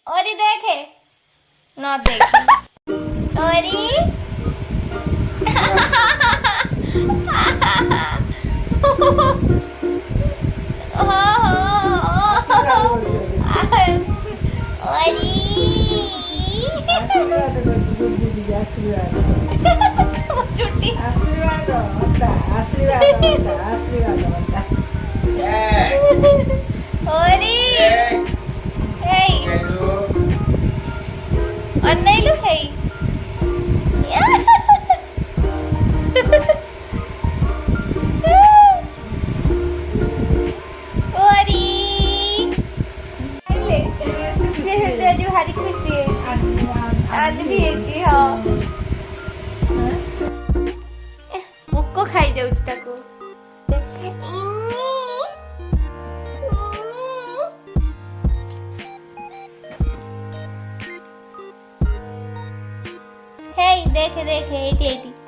ओरी देखे न देखे ओरी అన్నయ్యలు హై ఓరి ଆଜି ଭାରି ଖୁସି ଆଜି ବି ହେଇଛି ହଁ ପୋକ ଖାଇଯାଉଛି ତାକୁ ହେଇ ଦେଖେ ଦେଖେ ଏଇଠି ଏଇଠି